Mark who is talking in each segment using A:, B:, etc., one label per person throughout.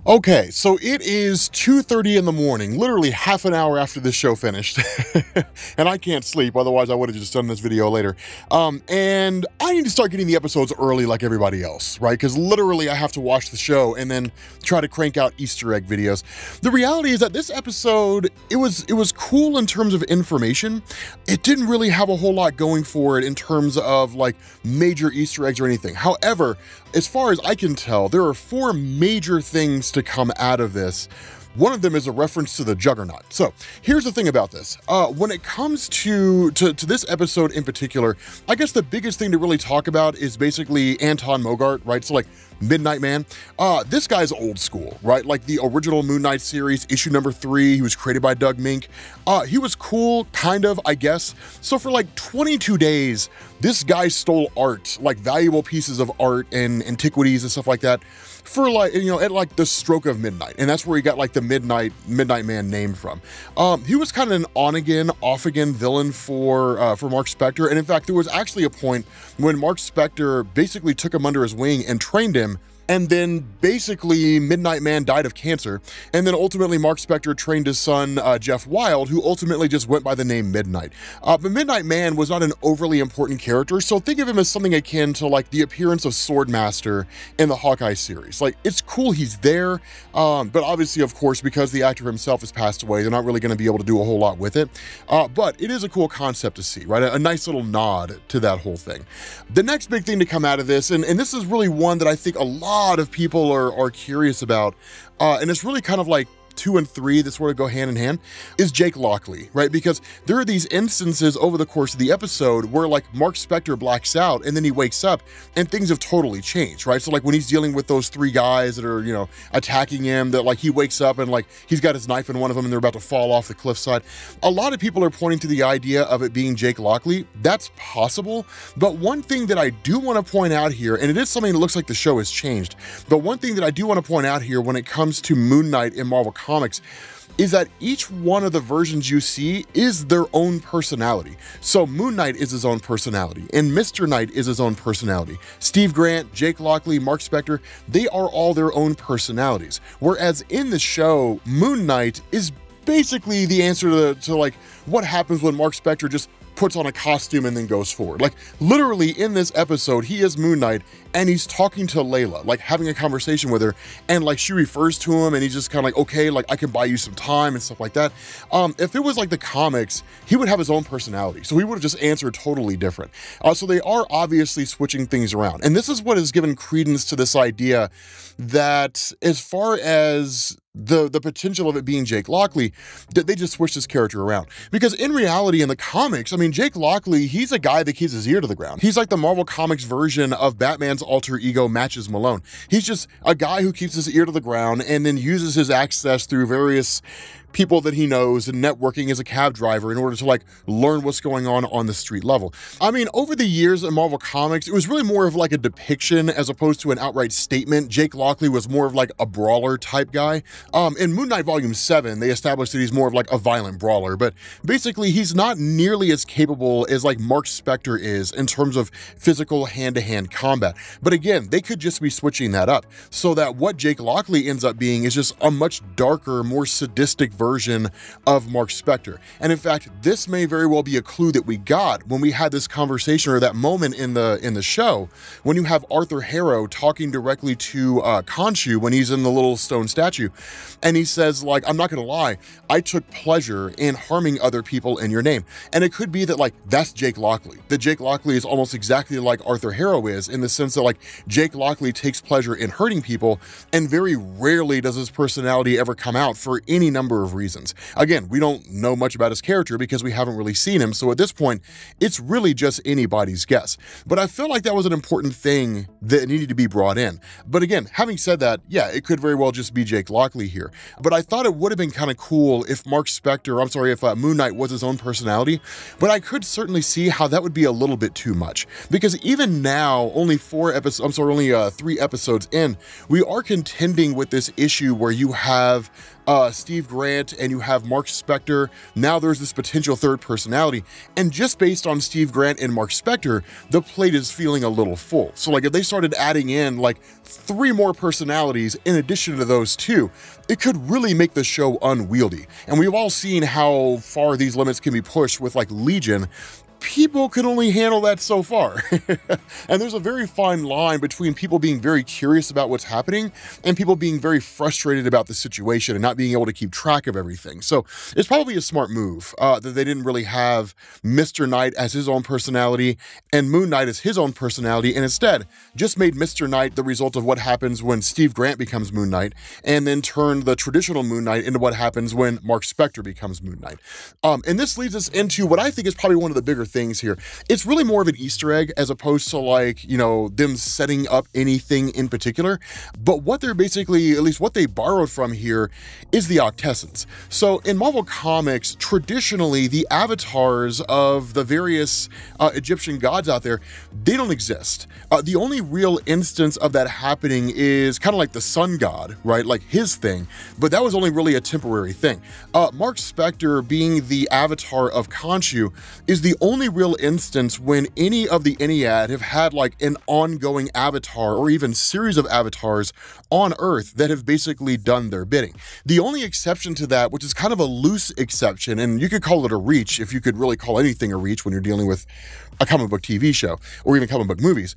A: Okay, so it is 2:30 in the morning, literally half an hour after this show finished. And I can't sleep, otherwise I would have just done this video later. And I need to start getting the episodes early like everybody else, right? Because literally I have to watch the show and then try to crank out Easter egg videos. The reality is that this episode, it was cool in terms of information. It didn't really have a whole lot going for it in terms of like major Easter eggs or anything. However, as far as I can tell, there are 4 major things to come out of this. One of them is a reference to the Juggernaut. So here's the thing about this. When it comes to this episode in particular, I guess the biggest thing to really talk about is basically Anton Mogart, right? So like Midnight Man. This guy's old school, right? Like the original Moon Knight series, issue number 3, he was created by Doug Mink. He was cool, kind of, I guess. So for like 22 days, this guy stole art, like valuable pieces of art and antiquities and stuff like that, for like, you know, at like the stroke of midnight. And that's where he got like the Midnight Man name from. He was kind of an on-again, off-again villain for Mark Spector. And in fact, there was actually a point when Mark Spector basically took him under his wing and trained him. And then basically Midnight Man died of cancer. And then ultimately Mark Spector trained his son, Jeff Wild, who ultimately just went by the name Midnight. But Midnight Man was not an overly important character. So think of him as something akin to like the appearance of Swordmaster in the Hawkeye series. Like it's cool he's there. But obviously, of course, because the actor himself has passed away, they're not really going to be able to do a whole lot with it. But it is a cool concept to see, right? A nice little nod to that whole thing. The next big thing to come out of this, and this is really one that I think a lot of people are curious about, and it's really kind of like 2 and 3 that sort of go hand in hand, is Jake Lockley, right? Because there are these instances over the course of the episode where like Mark Spector blacks out and then he wakes up and things have totally changed, right? So like when he's dealing with those 3 guys that are, you know, attacking him, that like he wakes up and like he's got his knife in one of them and they're about to fall off the cliffside. A lot of people are pointing to the idea of it being Jake Lockley. That's possible, but one thing that I do want to point out here, and it is something that looks like the show has changed, but one thing that I do want to point out here when it comes to Moon Knight in Marvel Comics is that each one of the versions you see is their own personality. So Moon Knight is his own personality, and Mr. Knight is his own personality. Steve Grant, Jake Lockley, Mark Spector, they are all their own personalities. Whereas in the show, Moon Knight is basically the answer to like what happens when Mark Spector just puts on a costume and then goes forward. Like literally in this episode, he is Moon Knight and he's talking to Layla, like having a conversation with her, and like she refers to him and he's just kind of like, okay, like I can buy you some time and stuff like that. If it was like the comics, he would have his own personality. So he would have just answered totally different. So they are obviously switching things around. And this is what has given credence to this idea that as far as the potential of it being Jake Lockley, that they just switched his character around. Because in reality, in the comics, I mean, Jake Lockley, he's a guy that keeps his ear to the ground. He's like the Marvel Comics version of Batman's alter ego Matches Malone. He's just a guy who keeps his ear to the ground and then uses his access through various people that he knows and networking as a cab driver in order to like learn what's going on the street level. I mean, over the years in Marvel Comics, it was really more of like a depiction as opposed to an outright statement. Jake Lockley was more of like a brawler type guy. In Moon Knight Volume 7, they established that he's more of like a violent brawler, but basically he's not nearly as capable as like Mark Spector is in terms of physical hand-to-hand combat. But again, they could just be switching that up so that what Jake Lockley ends up being is just a much darker, more sadistic version of Mark Spector. And in fact, this may very well be a clue that we got when we had this conversation or that moment in the show when you have Arthur Harrow talking directly to Khonshu when he's in the little stone statue. And he says, like, I'm not gonna lie, I took pleasure in harming other people in your name. And it could be that like, that's Jake Lockley. That Jake Lockley is almost exactly like Arthur Harrow is, in the sense that like, Jake Lockley takes pleasure in hurting people, and very rarely does his personality ever come out for any number of reasons. Again, we don't know much about his character because we haven't really seen him. So at this point, it's really just anybody's guess. But I feel like that was an important thing that needed to be brought in. But again, having said that, yeah, it could very well just be Jake Lockley here. But I thought it would have been kind of cool if if Moon Knight was his own personality. But I could certainly see how that would be a little bit too much. Because even now, only 3 episodes in, we are contending with this issue where you have Steve Grant and you have Mark Spector. Now there's this potential third personality. And just based on Steve Grant and Mark Spector, the plate is feeling a little full. So like if they started adding in like 3 more personalities in addition to those 2, it could really make the show unwieldy. And we've all seen how far these limits can be pushed with like Legion. People can only handle that so far. And there's a very fine line between people being very curious about what's happening and people being very frustrated about the situation and not being able to keep track of everything. So it's probably a smart move that they didn't really have Mr. Knight as his own personality and Moon Knight as his own personality, and instead just made Mr. Knight the result of what happens when Steve Grant becomes Moon Knight, and then turned the traditional Moon Knight into what happens when Mark Spector becomes Moon Knight. And this leads us into what I think is probably one of the bigger things here. It's really more of an Easter egg as opposed to like, you know, them setting up anything in particular. But what they're basically, at least what they borrowed from here, is the Octescence. So in Marvel Comics, traditionally, the avatars of the various Egyptian gods out there, they don't exist. The only real instance of that happening is kind of like the sun god, right? Like his thing, but that was only really a temporary thing. Mark Spector being the avatar of Khonshu is the only real instance when any of the Ennead have had like an ongoing avatar or even series of avatars on Earth that have basically done their bidding. The only exception to that, which is kind of a loose exception, and you could call it a reach if you could really call anything a reach when you're dealing with a comic book TV show or even comic book movies,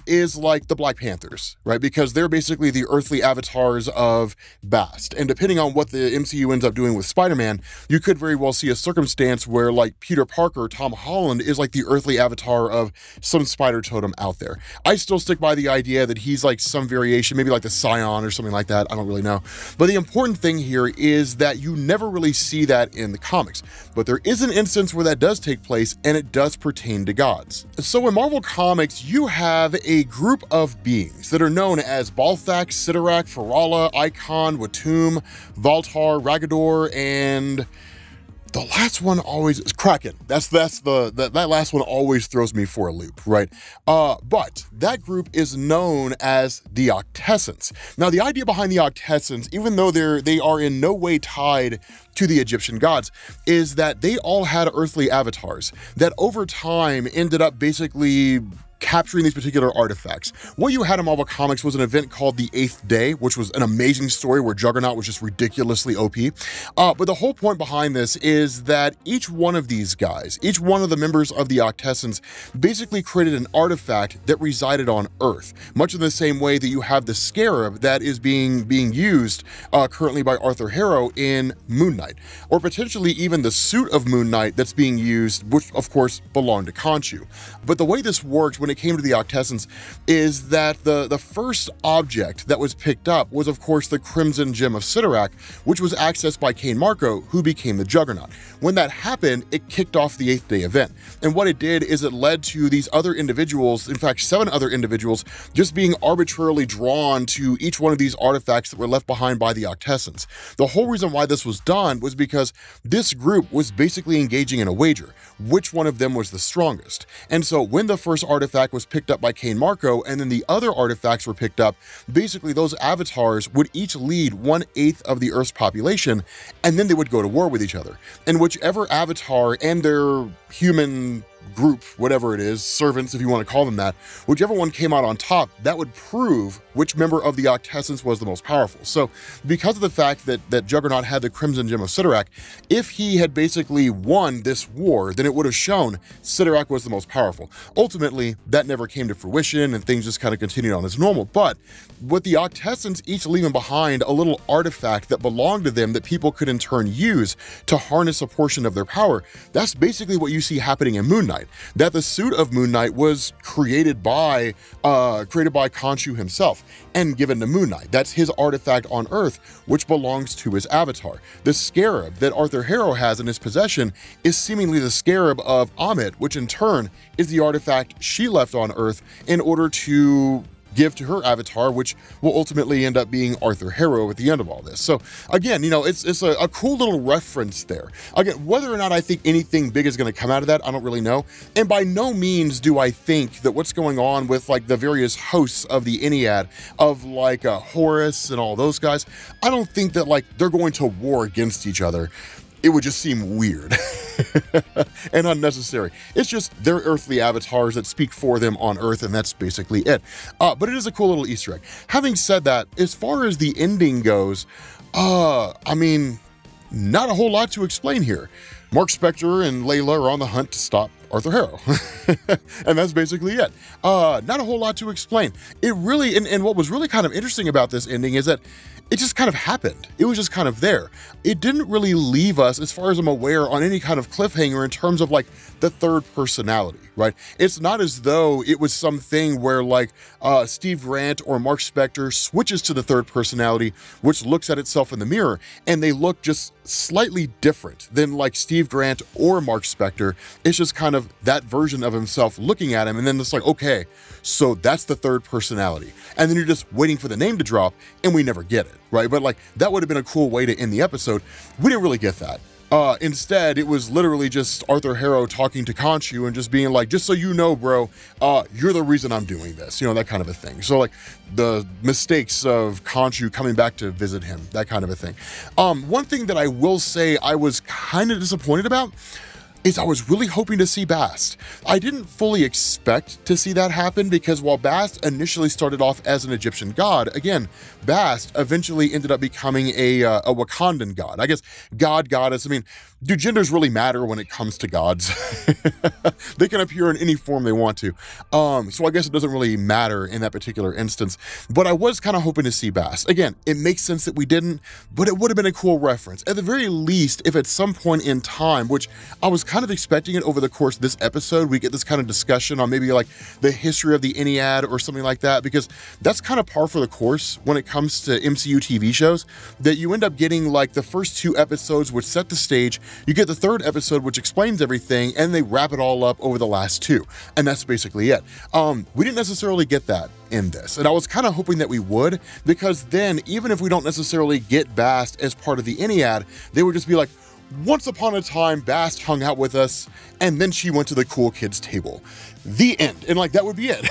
A: is like the Black Panthers, right? Because they're basically the earthly avatars of Bast. And depending on what the MCU ends up doing with Spider-Man, you could very well see a circumstance where like Peter Parker, Tom Holland is like the earthly avatar of some spider totem out there. I still stick by the idea that he's like some variation, maybe like the Scion or something like that. I don't really know. But the important thing here is that you never really see that in the comics. But there is an instance where that does take place, and it does pertain to gods. So in Marvel Comics, you have a group of beings that are known as Balthak, Sidorak, Farala, Icon, Watum, Valtar, Ragador, and the last one always is Kraken. That last one always throws me for a loop, right? But that group is known as the Octescence. Now, the idea behind the Octescence, even though they are in no way tied to the Egyptian gods, is that they all had earthly avatars that over time ended up basically capturing these particular artifacts. What you had in Marvel Comics was an event called the 8th Day, which was an amazing story where Juggernaut was just ridiculously OP. But the whole point behind this is that each one of these guys, each one of the members of the Octescence basically created an artifact that resided on Earth, much in the same way that you have the Scarab that is being used currently by Arthur Harrow in Moon Knight, or potentially even the suit of Moon Knight that's being used, which of course belonged to Khonshu. But the way this worked when it came to the Octescence is that the first object that was picked up was of course the Crimson Gem of Sidorak, which was accessed by Cain Marko, who became the Juggernaut. When that happened, it kicked off the 8th Day event. And what it did is it led to these other individuals, in fact 7 other individuals, just being arbitrarily drawn to each one of these artifacts that were left behind by the Octescence. The whole reason why this was done was because this group was basically engaging in a wager. Which one of them was the strongest? And so when the first artifact was picked up by Cain Marko and then the other artifacts were picked up, basically those avatars would each lead 1/8 of the Earth's population, and then they would go to war with each other. And whichever avatar and their human group, whatever it is, servants if you want to call them that, whichever one came out on top, that would prove which member of the Octescence was the most powerful. So because of the fact that Juggernaut had the Crimson Gem of Sidorak, if he had basically won this war, then it would have shown Sidorak was the most powerful. Ultimately, that never came to fruition and things just kind of continued on as normal. But with the Octescence each leaving behind a little artifact that belonged to them that people could in turn use to harness a portion of their power, that's basically what you see happening in Moon Knight. That the suit of Moon Knight was created by Khonshu himself and given to Moon Knight. That's his artifact on Earth, which belongs to his avatar. The Scarab that Arthur Harrow has in his possession is seemingly the Scarab of Amit, which in turn is the artifact she left on Earth in order to give to her avatar, which will ultimately end up being Arthur Harrow at the end of all this. So again, you know, it's a cool little reference there. Again, whether or not I think anything big is going to come out of that, I don't really know. And by no means do I think that what's going on with like the various hosts of the Ennead, of like Horus and all those guys, I don't think that like they're going to war against each other. It would just seem weird and unnecessary. It's just their earthly avatars that speak for them on Earth, and that's basically it. But it is a cool little Easter egg. Having said that, as far as the ending goes, I mean, not a whole lot to explain here. Mark Spector and Layla are on the hunt to stop Arthur Harrow. And that's basically it. Not a whole lot to explain. It really, and what was really kind of interesting about this ending is that it just kind of happened. It was just kind of there. It didn't really leave us, as far as I'm aware, on any kind of cliffhanger in terms of like the third personality, right? It's not as though it was something where like Steve Grant or Mark Spector switches to the third personality, which looks at itself in the mirror, and they look just slightly different than like Steve Grant or Mark Spector. It's just kind of that version of himself looking at him, and then it's like, okay, so that's the third personality. And then you're just waiting for the name to drop, and we never get it, right? But like, that would have been a cool way to end the episode. We didn't really get that. Instead, it was literally just Arthur Harrow talking to Khonshu and just being like, just so you know, bro, you're the reason I'm doing this, you know, that kind of a thing. So like the mistakes of Khonshu coming back to visit him, that kind of a thing. One thing that I will say I was kind of disappointed about is I was really hoping to see Bast. I didn't fully expect to see that happen, because while Bast initially started off as an Egyptian god, again, Bast eventually ended up becoming a Wakandan god. I guess god, goddess, I mean, do genders really matter when it comes to gods? They can appear in any form they want to. So I guess it doesn't really matter in that particular instance, but I was kind of hoping to see Bast. Again, it makes sense that we didn't, but it would have been a cool reference. At the very least, if at some point in time, which I was kind of expecting it over the course of this episode, we get this kind of discussion on maybe like the history of the Ennead or something like that, because that's kind of par for the course when it comes to MCU TV shows, that you end up getting like the first 2 episodes which set the stage, you get the 3rd episode which explains everything, and they wrap it all up over the last 2, and that's basically it. We didn't necessarily get that in this, and I was kind of hoping that we would, because then even if we don't necessarily get Bast as part of the Ennead, they would just be like, once upon a time, Bast hung out with us, and then she went to the cool kids table. The end. And like, that would be it.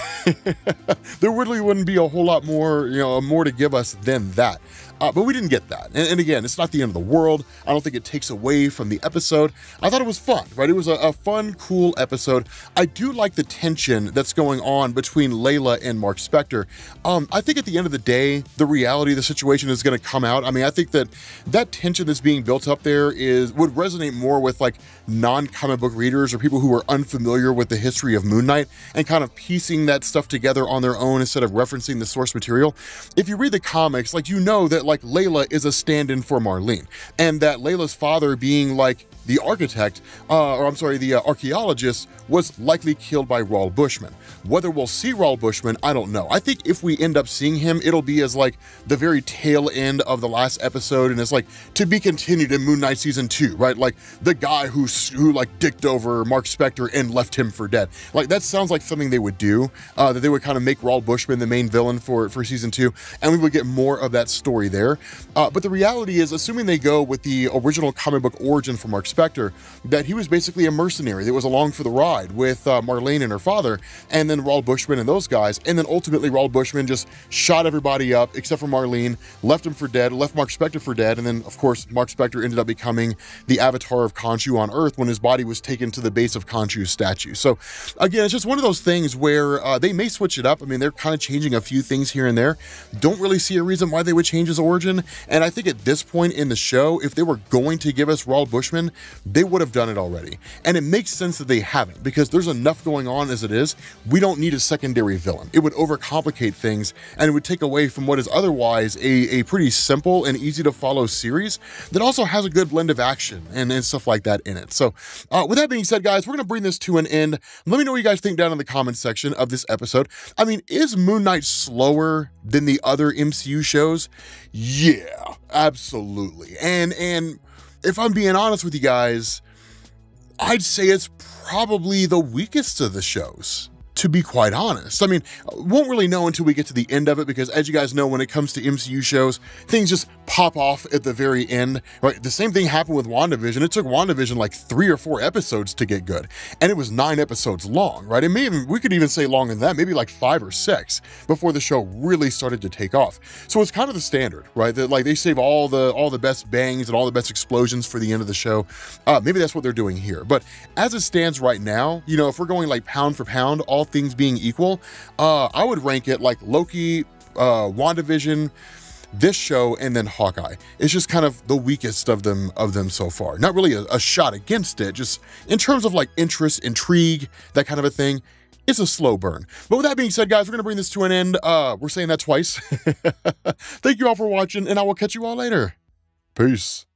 A: There really wouldn't be a whole lot more, you know, more to give us than that. But we didn't get that. And again, it's not the end of the world. I don't think it takes away from the episode. I thought it was fun, right? It was a fun, cool episode. I do like the tension that's going on between Layla and Mark Spector. I think at the end of the day, the reality of the situation is going to come out. I mean, I think that that tension that's being built up there would resonate more with like non-comic book readers or people who are unfamiliar with the history of Moon Knight and kind of piecing that stuff together on their own instead of referencing the source material. If you read the comics, like, you know that like Layla is a stand-in for Marlene, and that Layla's father, being like the architect, the archaeologist, was likely killed by Raul Bushman. Whether we'll see Raul Bushman, I don't know. I think if we end up seeing him, it'll be as like the very tail end of the last episode, and it's like to be continued in Moon Knight season 2, right? Like the guy who like dicked over Mark Spector and left him for dead. Like that sounds like something they would do, that they would kind of make Raul Bushman the main villain for season 2, and we would get more of that story there. But the reality is, assuming they go with the original comic book origin for Mark Spector, that he was basically a mercenary that was along for the ride with Marlene and her father, and then Raul Bushman and those guys, and then ultimately Raul Bushman just shot everybody up except for Marlene, left him for dead, left Mark Spector for dead, and then of course Mark Spector ended up becoming the avatar of Khonshu on Earth when his body was taken to the base of Khonshu's statue. So again, it's just one of those things where they may switch it up. I mean, they're kind of changing a few things here and there. Don't really see a reason why they would change his origin, and I think at this point in the show, if they were going to give us Raul Bushman, they would have done it already. And it makes sense that they haven't, because there's enough going on as it is. We don't need a secondary villain. It would overcomplicate things, and it would take away from what is otherwise a pretty simple and easy to follow series that also has a good blend of action and stuff like that in it. So with that being said, guys, we're going to bring this to an end. Let me know what you guys think down in the comments section of this episode. I mean, is Moon Knight slower than the other MCU shows? Yeah, absolutely. And if I'm being honest with you guys, I'd say it's probably the weakest of the shows, to be quite honest. I mean, won't really know until we get to the end of it, because as you guys know, when it comes to MCU shows, things just pop off at the very end, right? The same thing happened with WandaVision. It took WandaVision like 3 or 4 episodes to get good, and it was 9 episodes long, right? And maybe we could even say longer than that, maybe like 5 or 6 before the show really started to take off. So it's kind of the standard, right? That like they save all the best bangs and all the best explosions for the end of the show. Maybe that's what they're doing here. But as it stands right now, you know, if we're going like pound for pound, all things being equal, I would rank it like Loki, WandaVision, this show, and then Hawkeye. It's just kind of the weakest of them so far. Not really a shot against it, just in terms of like interest, intrigue, that kind of a thing. It's a slow burn. But with that being said, guys, we're gonna bring this to an end. We're saying that twice. Thank you all for watching, and I will catch you all later. Peace.